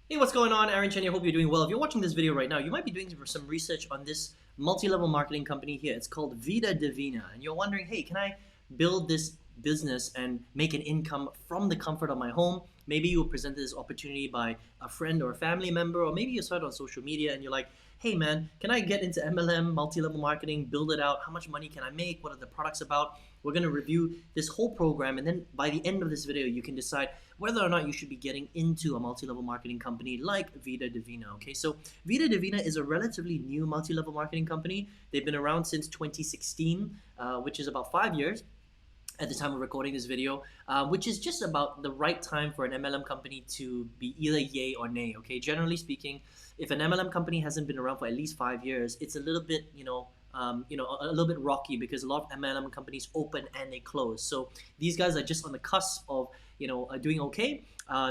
Hey, what's going on? Aaron Chen here. Hope you're doing well. If you're watching this video right now, you might be doing some research on this multi-level marketing company here. It's called Vida Divina. And you're wondering, hey, can I build this business and make an income from the comfort of my home? Maybe you were presented this opportunity by a friend or a family member, or maybe you saw it on social media and you're like, hey man, can I get into MLM, multi-level marketing, build it out? How much money can I make? What are the products about? We're going to review this whole program, and then by the end of this video, you can decide whether or not you should be getting into a multi-level marketing company like Vida Divina. Okay, so Vida Divina is a relatively new multi-level marketing company. They've been around since 2016, which is about 5 years at the time of recording this video, which is just about the right time for an MLM company to be either yay or nay. Okay, generally speaking, if an MLM company hasn't been around for at least 5 years, it's a little bit, a little bit rocky because a lot of MLM companies open and they close. So these guys are just on the cusp of, doing okay.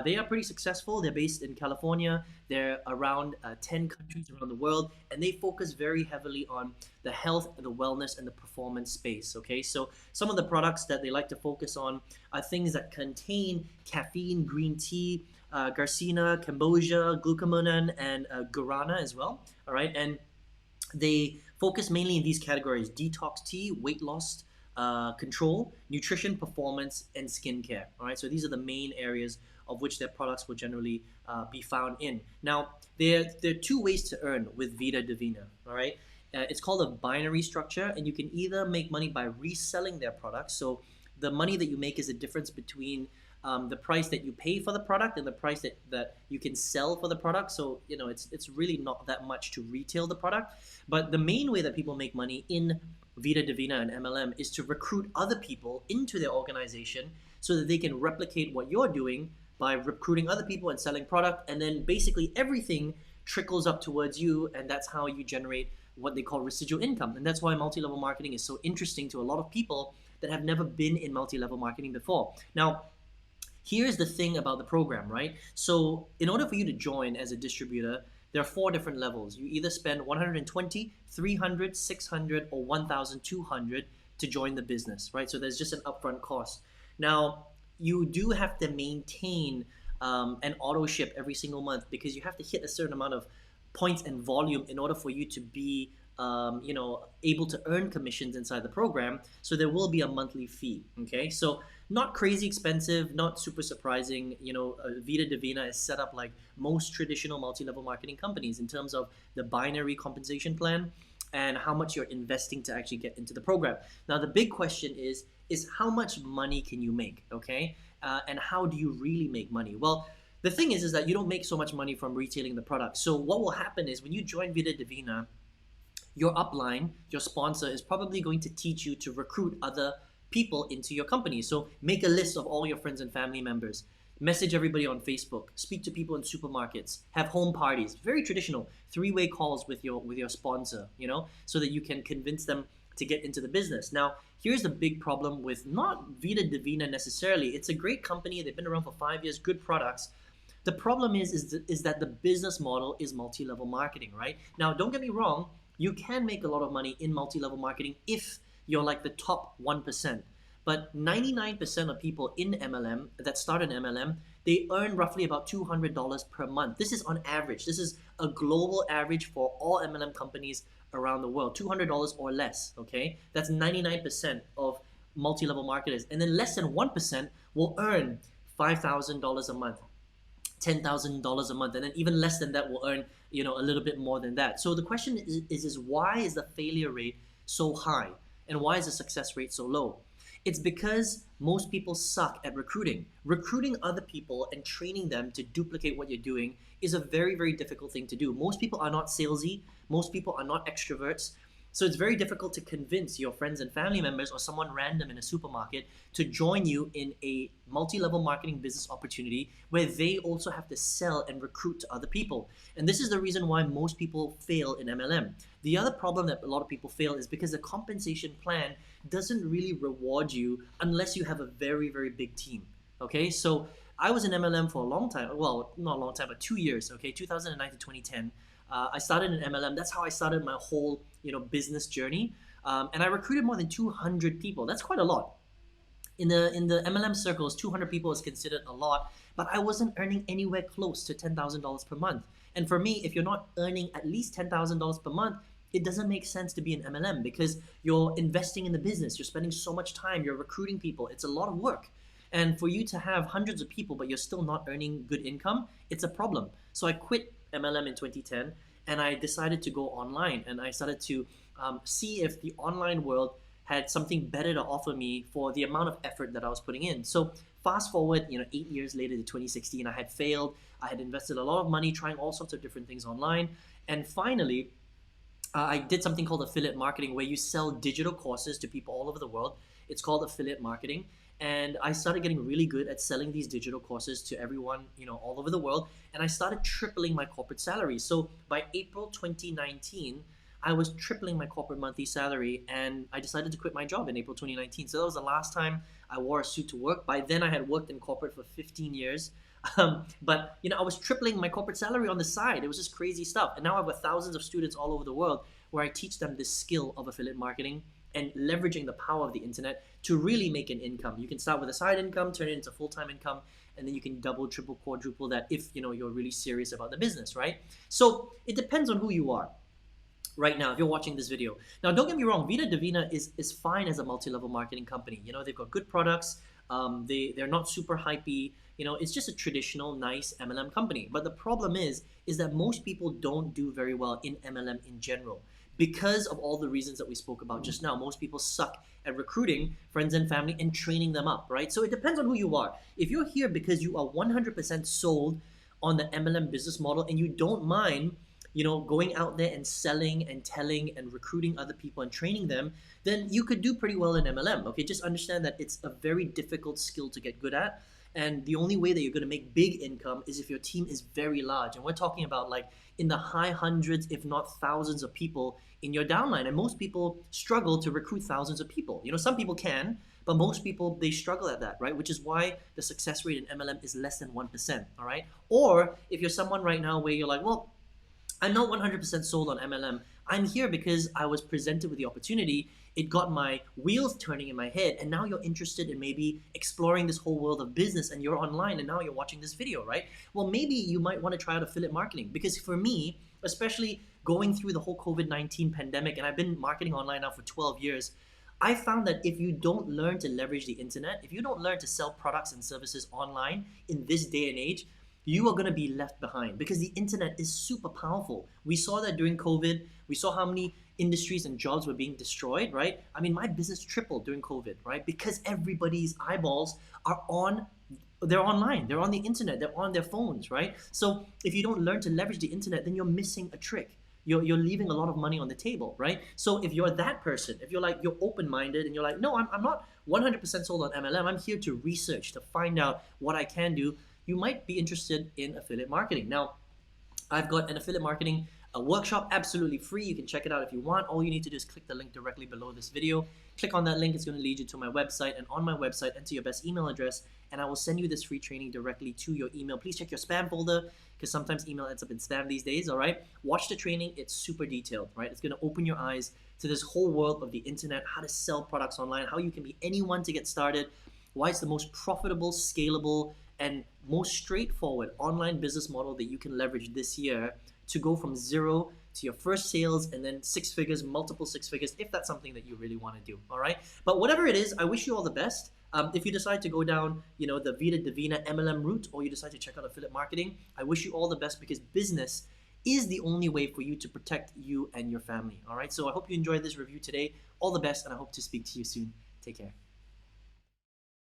They are pretty successful. They're based in California. They're around 10 countries around the world, and they focus very heavily on the health, the wellness, and the performance space. Okay, so some of the products that they like to focus on are things that contain caffeine, green tea, Garcinia, Cambogia, glucosamine, and guarana as well. All right, and they focus mainly in these categories: detox tea, weight loss control, nutrition, performance, and skincare. All right, so these are the main areas of which their products will generally be found in. Now, there are two ways to earn with Vida Divina. All right, it's called a binary structure, and you can either make money by reselling their products. So the money that you make is the difference between the price that you pay for the product and the price that you can sell for the product. So it's really not that much to retail the product. But the main way that people make money in Vida Divina and MLM is to recruit other people into their organization so that they can replicate what you're doing by recruiting other people and selling product, and then basically everything trickles up towards you, and that's how you generate what they call residual income. And that's why multi-level marketing is so interesting to a lot of people that have never been in multi-level marketing before. Now, here's the thing about the program, right? So in order for you to join as a distributor, there are 4 different levels. You either spend 120, 300, 600, or 1,200 to join the business, right? So there's just an upfront cost. Now, you do have to maintain an auto ship every single month because you have to hit a certain amount of points and volume in order for you to be able to earn commissions inside the program. So there will be a monthly fee. Okay, so not crazy expensive, not super surprising. Vida Divina is set up like most traditional multi-level marketing companies in terms of the binary compensation plan and how much you're investing to actually get into the program. Now, the big question is how much money can you make? Okay, and how do you really make money? Well, the thing is that you don't make so much money from retailing the product. So what will happen is when you join Vida Divina, your upline, your sponsor, is probably going to teach you to recruit other people into your company. So make a list of all your friends and family members, message everybody on Facebook, speak to people in supermarkets, have home parties, very traditional 3-way calls with your sponsor, so that you can convince them to get into the business. Now, here's the big problem with not Vida Divina necessarily. It's a great company. They've been around for 5 years, good products. The problem is that the business model is multi-level marketing, right? Now, don't get me wrong, you can make a lot of money in multi-level marketing if you're like the top 1%. But 99% of people in MLM that start an MLM, they earn roughly about $200 per month. This is on average. This is a global average for all MLM companies around the world, $200 or less, okay? That's 99% of multi-level marketers. And then less than 1% will earn $5,000 a month, $10,000 a month, and then even less than that will earn a little bit more than that. So the question is why is the failure rate so high, and why is the success rate so low? It's because most people suck at recruiting. Recruiting other people and training them to duplicate what you're doing is a very, very difficult thing to do. Most people are not salesy. Most people are not extroverts. So it's very difficult to convince your friends and family members or someone random in a supermarket to join you in a multi-level marketing business opportunity where they also have to sell and recruit to other people. And this is the reason why most people fail in MLM. The other problem that a lot of people fail is because the compensation plan doesn't really reward you unless you have a very, very big team. Okay, so I was in MLM for a long time. Well, not a long time, but 2 years. Okay, 2009 to 2010. I started in MLM. That's how I started my whole business journey. And I recruited more than 200 people. That's quite a lot. In the MLM circles, 200 people is considered a lot, but I wasn't earning anywhere close to $10,000 per month. And for me, if you're not earning at least $10,000 per month, it doesn't make sense to be an MLM because you're investing in the business, you're spending so much time, you're recruiting people, it's a lot of work. And for you to have hundreds of people, but you're still not earning good income, it's a problem. So I quit MLM in 2010 and I decided to go online, and I started to see if the online world had something better to offer me for the amount of effort that I was putting in. So fast forward, 8 years later to 2016, I had failed. I had invested a lot of money trying all sorts of different things online. And finally, I did something called affiliate marketing, where you sell digital courses to people all over the world. It's called affiliate marketing. And I started getting really good at selling these digital courses to everyone, all over the world. And I started tripling my corporate salary. So by April 2019, I was tripling my corporate monthly salary, and I decided to quit my job in April 2019. So that was the last time I wore a suit to work. By then I had worked in corporate for 15 years. But I was tripling my corporate salary on the side. It was just crazy stuff. And now I've got thousands of students all over the world where I teach them this skill of affiliate marketing and leveraging the power of the internet to really make an income. You can start with a side income, turn it into full-time income, and then you can double, triple, quadruple that if you're really serious about the business, right? So it depends on who you are right now if you're watching this video. Now, don't get me wrong, Vida Divina is fine as a multi-level marketing company. They've got good products. They're not super hypey. It's just a traditional, nice MLM company. But the problem is that most people don't do very well in MLM in general. Because of all the reasons that we spoke about just now, most people suck at recruiting friends and family and training them up, right? So it depends on who you are. If you're here because you are 100% sold on the MLM business model and you don't mind going out there and selling and telling and recruiting other people and training them, then you could do pretty well in MLM. Okay, just understand that it's a very difficult skill to get good at. And the only way that you're going to make big income is if your team is very large. And we're talking about like in the high hundreds, if not thousands of people in your downline. And most people struggle to recruit thousands of people. Some people can, but most people, they struggle at that, right? Which is why the success rate in MLM is less than 1%, all right? Or if you're someone right now where you're like, well, I'm not 100% sold on MLM. I'm here because I was presented with the opportunity. It got my wheels turning in my head, and now you're interested in maybe exploring this whole world of business, and you're online and now you're watching this video, right? Well, maybe you might want to try out affiliate marketing, because for me, especially going through the whole COVID-19 pandemic, and I've been marketing online now for 12 years, I found that if you don't learn to leverage the internet, if you don't learn to sell products and services online in this day and age, you are going to be left behind, because the internet is super powerful. We saw that during COVID. We saw how many industries and jobs were being destroyed, right? I mean, my business tripled during COVID, right? Because everybody's eyeballs they're online, they're on the internet, they're on their phones, right? So if you don't learn to leverage the internet, then you're missing a trick. You're leaving a lot of money on the table, right? So if you're that person, if you're open-minded and you're like, no, I'm not 100% sold on MLM. I'm here to research, to find out what I can do. You might be interested in affiliate marketing. Now, I've got an affiliate marketing workshop absolutely free. You can check it out if you want. All you need to do is click the link directly below this video. Click on that link. It's going to lead you to my website. And on my website, enter your best email address, and I will send you this free training directly to your email. Please check your spam folder, because sometimes email ends up in spam these days, all right? Watch the training. It's super detailed, right? It's going to open your eyes to this whole world of the internet, how to sell products online, how you can be anyone to get started, why it's the most profitable, scalable, and most straightforward online business model that you can leverage this year to go from zero to your first sales and then 6 figures, multiple 6 figures, if that's something that you really want to do, all right? But whatever it is, I wish you all the best. If you decide to go down, the Vida Divina MLM route, or you decide to check out affiliate marketing, I wish you all the best, because business is the only way for you to protect you and your family, all right? So I hope you enjoyed this review today. All the best, and I hope to speak to you soon. Take care.